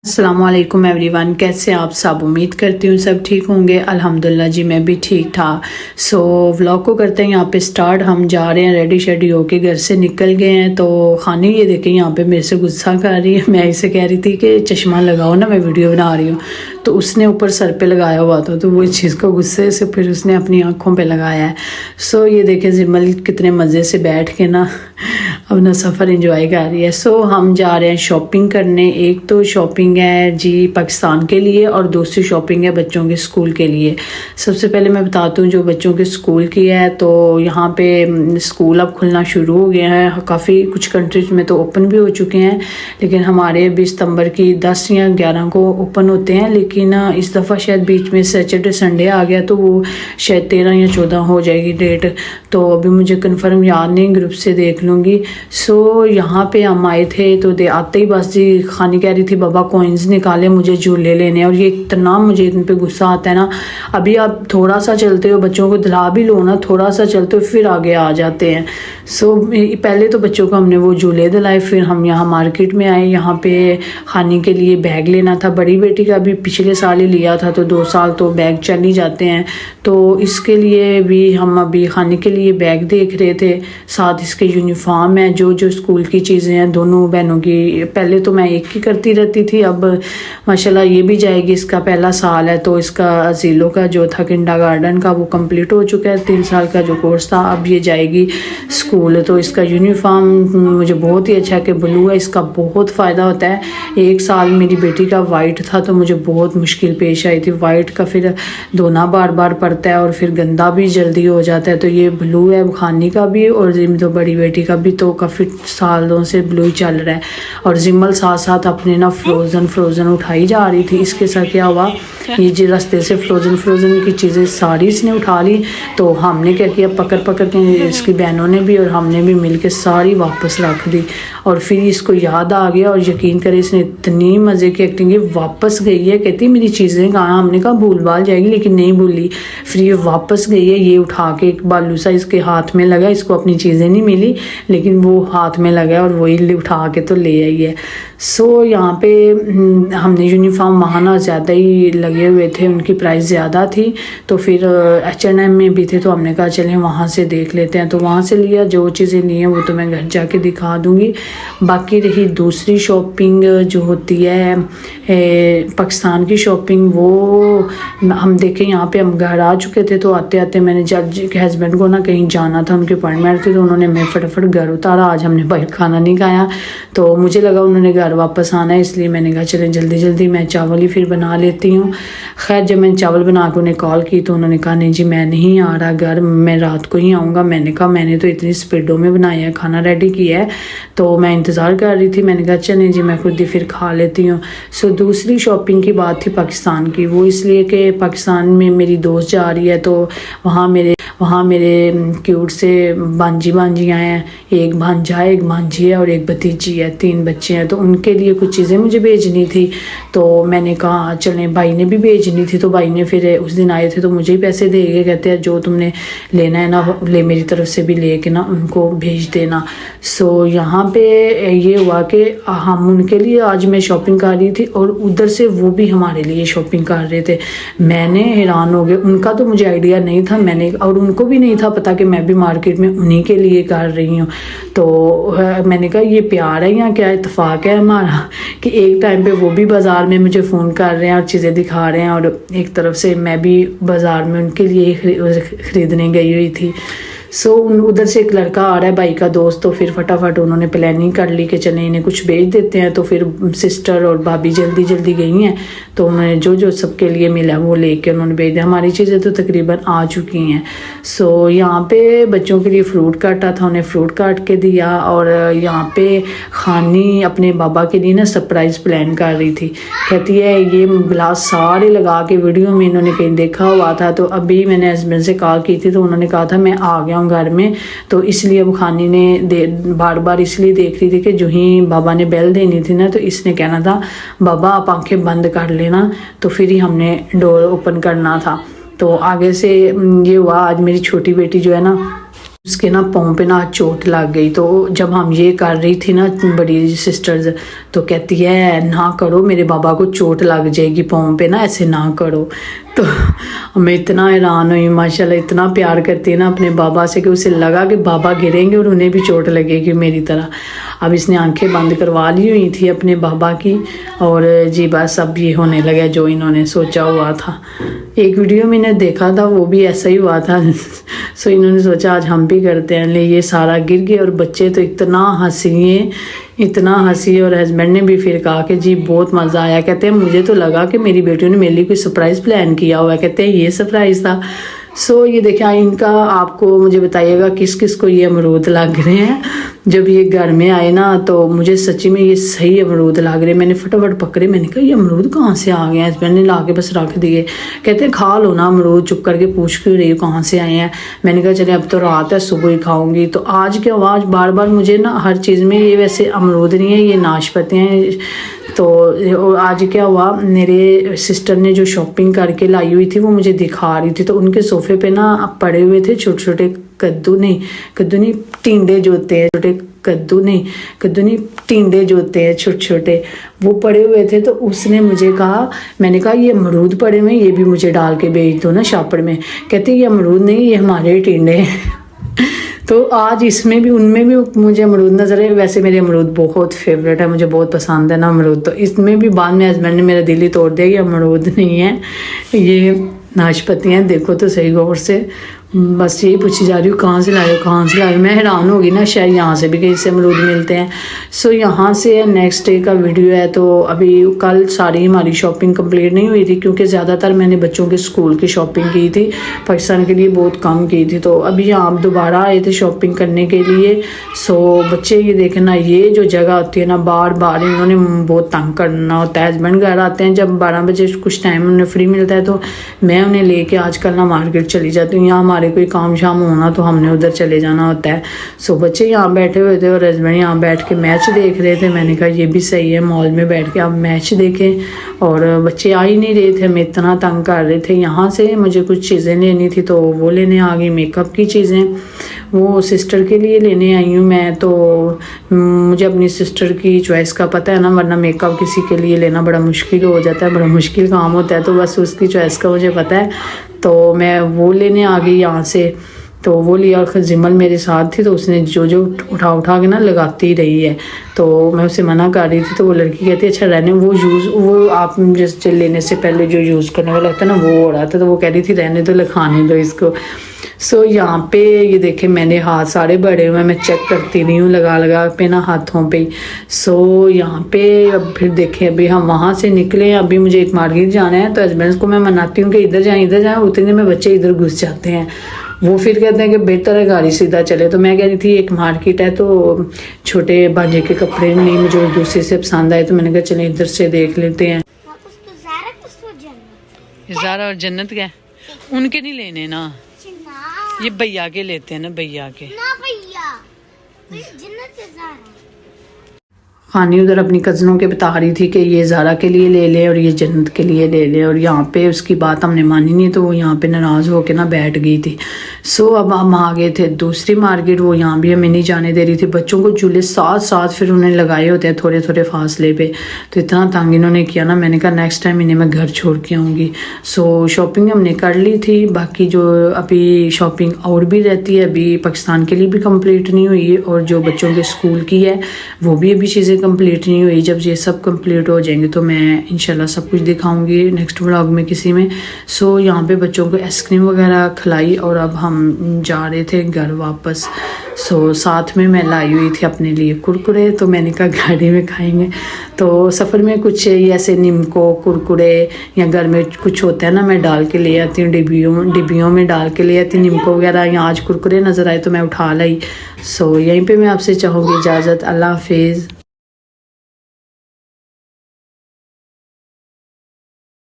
अस्सलामुअलैकुम एवरीवन, कैसे आप सब। उम्मीद करती हूँ सब ठीक होंगे। अल्हम्दुलिल्लाह जी, मैं भी ठीक ठाक। व्लॉग को करते हैं यहाँ पे स्टार्ट। हम जा रहे हैं, रेडी शेडी होके घर से निकल गए हैं। तो खानी ये देखें यहाँ पे मेरे से गुस्सा कर रही है। मैं इसे कह रही थी कि चश्मा लगाओ ना, मैं वीडियो बना रही हूँ। तो उसने ऊपर सर पे लगाया हुआ था, तो वो इस चीज़ को गुस्से से फिर उसने अपनी आँखों पर लगाया है। ये देखें जिमल कितने मज़े से बैठ के ना अपना सफ़र एंजॉय कर रही है। हम जा रहे हैं शॉपिंग करने। एक तो शॉपिंग है जी पाकिस्तान के लिए और दूसरी शॉपिंग है बच्चों के स्कूल के लिए। सबसे पहले मैं बताती हूँ जो बच्चों के स्कूल की है, तो यहाँ पे स्कूल अब खुलना शुरू हो गया है। काफ़ी कुछ कंट्रीज में तो ओपन भी हो चुके हैं, लेकिन हमारे 20 सितंबर की 10 या 11 को ओपन होते हैं। लेकिन इस दफ़ा शायद बीच में सैटरडे संडे आ गया, तो वो शायद 13 या 14 हो जाएगी डेट। तो अभी मुझे कन्फर्म याद नहीं, ग्रुप से देख लूँगी। यहाँ पे हम आए थे तो आते ही बस जी खानी कह रही थी बाबा कॉइन्स निकाले, मुझे झूले लेने। और ये इतना मुझे इन पे गुस्सा आता है ना। अभी आप थोड़ा सा चलते हो, बच्चों को दिला भी लो ना, थोड़ा सा चलते हो फिर आगे आ जाते हैं। पहले तो बच्चों को हमने वो झूले दिलाए, फिर हम यहाँ मार्केट में आए। यहाँ पे खाने के लिए बैग लेना था। बड़ी बेटी का भी पिछले साल ही लिया था, तो 2 साल तो बैग चल ही जाते हैं। तो इसके लिए भी हम अभी खाने के लिए बैग देख रहे थे, साथ इसके यूनिफॉर्म है। जो स्कूल की चीज़ें हैं दोनों बहनों की। पहले तो मैं एक ही करती रहती थी, अब माशाल्लाह ये भी जाएगी। इसका पहला साल है, तो इसका अजीलों का जो था किंडरगार्टन का वो कंप्लीट हो चुका है। 3 साल का जो कोर्स था, अब ये जाएगी स्कूल। तो इसका यूनिफॉर्म मुझे बहुत ही अच्छा है कि ब्लू है, इसका बहुत फ़ायदा होता है। 1 साल मेरी बेटी का वाइट था, तो मुझे बहुत मुश्किल पेश आई थी। वाइट का फिर धोना बार बार पड़ता है और फिर गंदा भी जल्दी हो जाता है। तो ये ब्लू है खानी का भी, और तो बड़ी बेटी का भी तो काफ़ी सालों से ब्लू ही चल रहा है। और जिम्मल साथ साथ अपने ना फ्रोज़न उठाई जा रही थी। इसके साथ क्या हुआ, ये जो रास्ते से फ्रोज़न की चीज़ें सारी इसने उठा ली। तो हमने क्या किया, पकड़ के इसकी बहनों ने भी और हमने भी मिल के सारी वापस रख दी। और फिर इसको याद आ गया, और यकीन करें इसने इतनी मज़े की एक्टिंग की। वापस गई है, कहती मेरी चीज़ें कहाँ। हमने कहा भूल भाल जाएगी, लेकिन नहीं भूली। फिर ये वापस गई है, ये उठा के एक बालू सा इसके हाथ में लगा। इसको अपनी चीज़ें नहीं मिली, लेकिन वो हाथ में लगा और वही उठा के तो ले आई है। यहाँ पे हमने यूनिफॉर्म वहाँ ना ज़्यादा ही लगे हुए थे, उनकी प्राइस ज़्यादा थी। तो फिर H&M में भी थे, तो हमने कहा चलें वहाँ से देख लेते हैं। तो वहाँ से लिया। जो चीज़ें ली हैं वो तो मैं घर जाके दिखा दूँगी। बाकी रही दूसरी शॉपिंग जो होती है पाकिस्तान की शॉपिंग, वो हम देखें यहाँ पे हम घर आ चुके थे। तो आते आते मैंने जज के हस्बैंड को ना कहीं जाना था, उनके अपॉइंटमेंट थी, तो उन्होंने मैं फटाफट घर उतारा। आज हमने बाहर खाना नहीं खाया, तो मुझे लगा उन्होंने घर वापस आना है, इसलिए मैंने कहा चलें जल्दी मैं चावल ही फिर बना लेती हूँ। खैर जब मैंने चावल बना के उन्हें कॉल की, तो उन्होंने कहा नहीं जी मैं नहीं आ रहा घर, मैं रात को ही आऊँगा। मैंने कहा मैंने तो इतनी स्पीडों में बनाया है, खाना रेडी किया है, तो मैं इंतज़ार कर रही थी। मैंने कहा चलें जी मैं खुद ही फिर खा लेती हूँ। दूसरी शॉपिंग की बात थी पाकिस्तान की। वो इसलिए कि पाकिस्तान में मेरी दोस्त जा रही है, तो वहाँ मेरे क्यूट से भांजियाँ हैं। एक भांजा है, एक भांजी है और एक भतीजी है। 3 बच्चे हैं, तो उनके लिए कुछ चीज़ें मुझे भेजनी थी। तो मैंने कहा चलें, भाई ने भी भेजनी थी, तो भाई ने फिर उस दिन आए थे तो मुझे ही पैसे दे के कहते हैं जो तुमने लेना है ना ले, मेरी तरफ से भी ले के ना उनको भेज देना। यहाँ पे ये हुआ कि हम उनके लिए आज मैं शॉपिंग कर रही थी, और उधर से वो भी हमारे लिए शॉपिंग कर रहे थे। मैंने हैरान हो गया, उनका तो मुझे आइडिया नहीं था, और उनको भी नहीं था पता कि मैं भी मार्केट में उन्हीं के लिए कर रही हूँ। तो मैंने कहा ये प्यार है या क्या इत्तेफाक है हमारा कि एक टाइम पे वो भी बाज़ार में मुझे फ़ोन कर रहे हैं और चीज़ें दिखा रहे हैं, और एक तरफ से मैं भी बाज़ार में उनके लिए ख़रीदने गई हुई थी। उधर से एक लड़का आ रहा है, भाई का दोस्त। तो फिर फटाफट उन्होंने प्लानिंग कर ली कि चले इन्हें कुछ भेज देते हैं। तो फिर सिस्टर और भाभी जल्दी गई हैं, तो उन्होंने जो सबके लिए मिला वो लेके उन्होंने भेज दिया। हमारी चीज़ें तो तकरीबन आ चुकी हैं। यहाँ पे बच्चों के लिए फ्रूट काटा था, उन्हें फ्रूट काट के दिया। और यहाँ पे खानी अपने बाबा के लिए ना सरप्राइज़ प्लान कर रही थी। कहती है ये गिलास सारे लगा के वीडियो में इन्होंने कहीं देखा हुआ था। तो अभी मैंने हस्बैंड से कॉल की थी, तो उन्होंने कहा था मैं आ गया घर में। तो इसलिए अब खानी ने बार बार इसलिए देख रही थी कि जो ही बाबा ने बेल देनी थी ना, तो इसने कहना था बाबा आप आंखें बंद कर लेना, तो फिर ही हमने डोर ओपन करना था। तो आगे से ये हुआ। आज मेरी छोटी बेटी जो है ना उसके ना पाँव पे ना चोट लग गई। तो जब हम ये कर रही थी ना बड़ी सिस्टर्स, तो कहती है ना करो, मेरे बाबा को चोट लग जाएगी पाँव पे ना, ऐसे ना करो। तो मैं इतना हैरान हुई, माशाल्लाह इतना प्यार करती है ना अपने बाबा से कि उसे लगा कि बाबा गिरेंगे और उन्हें भी चोट लगेगी मेरी तरह। अब इसने आंखें बंद करवा ली हुई थी अपने बाबा की, और जी बस अब ये होने लगा जो इन्होंने सोचा हुआ था। एक वीडियो मैंने देखा था, वो भी ऐसा ही हुआ था। सो इन्होंने सोचा आज हम भी करते हैं, ले ये सारा गिर गए और बच्चे तो इतना हंसिए, इतना हंसी। और हस्बैंड ने भी फिर कहा कि जी बहुत मज़ा आया। कहते हैं मुझे तो लगा कि मेरी बेटी ने मेरे लिए कोई सरप्राइज़ प्लान किया हुआ है। कहते हैं ये सरप्राइज़ था। सो ये देखिए इनका, आपको मुझे बताइएगा किस किस को ये अमरूद लग रहे हैं। जब ये घर में आए ना तो मुझे सच्ची में ये सही अमरूद लग रहे। मैंने फटाफट पकड़े, मैंने कहा ये अमरूद कहाँ से आ गए हैं। हस्बैंड ने ला के बस रख दिए। कहते हैं खा लो ना अमरूद, चुप करके पूछ क्यों रही हो कहाँ से आए हैं। मैंने कहा चले अब तो रात है, सुबह ही खाऊंगी। तो आज की आवाज़ बार बार मुझे ना हर चीज़ में, ये वैसे अमरूद नहीं है, ये नाशपाती हैं। तो आज क्या हुआ, मेरे सिस्टर ने जो शॉपिंग करके लाई हुई थी वो मुझे दिखा रही थी। तो उनके सोफे पे ना पड़े हुए थे छोटे छोटे कद्दू नहीं टिंडे जो होते हैं, छोटे कद्दू नहीं टिंडे जो होते हैं छोटे छोटे, वो पड़े हुए थे। तो उसने मुझे कहा, मैंने कहा ये अमरूद पड़े हुए, ये भी मुझे डाल के भेज दो ना शापड़ में। कहते ये अमरूद नहीं, ये हमारे टिंडे हैं। तो आज इसमें भी उनमें भी मुझे अमरूद नजर है। वैसे मेरे अमरूद बहुत फेवरेट है, मुझे बहुत पसंद है ना अमरूद। तो इसमें भी बाद में हस्बैंड ने मेरा दिल ही तोड़ दिया कि अमरूद नहीं है, ये नाशपाती हैं। देखो तो सही गौर से, बस यही पूछी जा रही हूँ कहाँ से लाए हो, कहाँ से लाए हो। मैं हैरान होगी ना, शायद यहाँ से भी कहीं से अमरूद मिलते हैं। सो यहाँ से नेक्स्ट डे का वीडियो है। तो अभी कल सारी हमारी शॉपिंग कंप्लीट नहीं हुई थी क्योंकि ज़्यादातर मैंने बच्चों के स्कूल की शॉपिंग की थी, पाकिस्तान के लिए बहुत कम की थी। तो अभी यहाँ दोबारा आए थे शॉपिंग करने के लिए। सो बच्चे ये देखना, ये जो जगह होती है ना, बार बार इन्होंने बहुत तंग करना होता है। हस्बैंड घर आते हैं जब 12 बजे, कुछ टाइम उन्हें फ्री मिलता है तो मैं उन्हें लेके आजकल ना मार्केट चली जाती हूँ। यहाँ कोई काम शाम होना तो हमने उधर चले जाना होता है। सो बच्चे यहाँ बैठे हुए थे और हस्बैंड यहाँ बैठ के मैच देख रहे थे। मैंने कहा ये भी सही है, मॉल में बैठ के आप मैच देखें। और बच्चे आ ही नहीं रहे थे, मैं इतना तंग कर रहे थे। यहाँ से मुझे कुछ चीज़ें लेनी थी तो वो लेने आ गई, मेकअप की चीज़ें, वो सिस्टर के लिए लेने आई हूँ मैं। तो मुझे अपनी सिस्टर की चॉइस का पता है ना, वरना मेकअप किसी के लिए लेना बड़ा मुश्किल हो जाता है, बड़ा मुश्किल काम होता है। तो बस उसकी चॉइस का मुझे पता है, तो मैं वो लेने आ गई यहाँ से। तो वो लिया और जिमल मेरे साथ थी, तो उसने जो जो उठा के ना लगाती ही रही है। तो मैं उसे मना कर रही थी तो वो लड़की कहती है अच्छा रहने, वो आप जिस लेने से पहले जो यूज़ करने वाला होता है ना वो हो रहा था। तो वो कह रही थी रहने दो, लिखाने दो इसको। सो यहाँ पे ये देखे मैंने हाथ सारे बड़े हुए, मैं चेक करती रही हूँ लगा पे ना हाथों पे। सो यहाँ पे अब फिर देखें, अभी हम वहाँ से निकले, अभी मुझे एक मार्केट जाना है। तो हस्बैंड को मैं मनाती हूँ कि इधर जाएँ, उतने में बच्चे इधर घुस जाते हैं। वो फिर कहते हैं कि बेहतर है गाड़ी सीधा चले। तो मैं कह रही थी एक मार्केट है तो छोटे बांझे के कपड़े नहीं मुझे दूसरे से पसंद आए, तो मैंने कहा चले इधर से देख लेते हैं। ज़ारा और जन्नत क्या उनके नहीं लेने ना, ये भैया के लेते हैं ना, भैया के ना, भैया खानी उधर अपनी कज़नों के बता रही थी कि ये ज़ारा के लिए ले ले और ये जन्नत के लिए ले ले। और यहाँ पे उसकी बात हमने मानी नहीं तो वो यहाँ पे नाराज़ होके ना बैठ गई थी। सो अब हम आ गए थे दूसरी मार्केट, वो यहाँ भी हमें नहीं जाने दे रही थी। बच्चों को झूले साथ साथ फिर उन्हें लगाए होते हैं थोड़े थोड़े फासले पे, तो इतना तंग इन्होंने किया ना। मैंने कहा नेक्स्ट टाइम इन्हें मैं घर छोड़ के आऊँगी। सो शॉपिंग हमने कर ली थी, बाकी जो अभी शॉपिंग और भी रहती है, अभी पाकिस्तान के लिए भी कम्प्लीट नहीं हुई और जो बच्चों के स्कूल की है वो भी अभी चीज़ें कंप्लीट नहीं हुई। जब ये सब कंप्लीट हो जाएंगे तो मैं इंशाल्लाह सब कुछ दिखाऊंगी नेक्स्ट व्लॉग में किसी में। सो यहाँ पे बच्चों को आइसक्रीम वगैरह खिलाई और अब हम जा रहे थे घर वापस। सो साथ में मैं लाई हुई थी अपने लिए कुरकुरे, तो मैंने कहा गाड़ी में खाएंगे। तो सफ़र में कुछ ऐसे निमको कुरकुरे या घर में कुछ होता है ना, मैं डाल के ले आती हूँ, डिब्बियों में डाल के ले आती हूँ निमको वगैरह। या आज कुरकुरे नज़र आए तो मैं उठा लाई। सो यहीं पे मैं आपसे चाहूँगी इजाज़त, अल्लाह हाफिज़।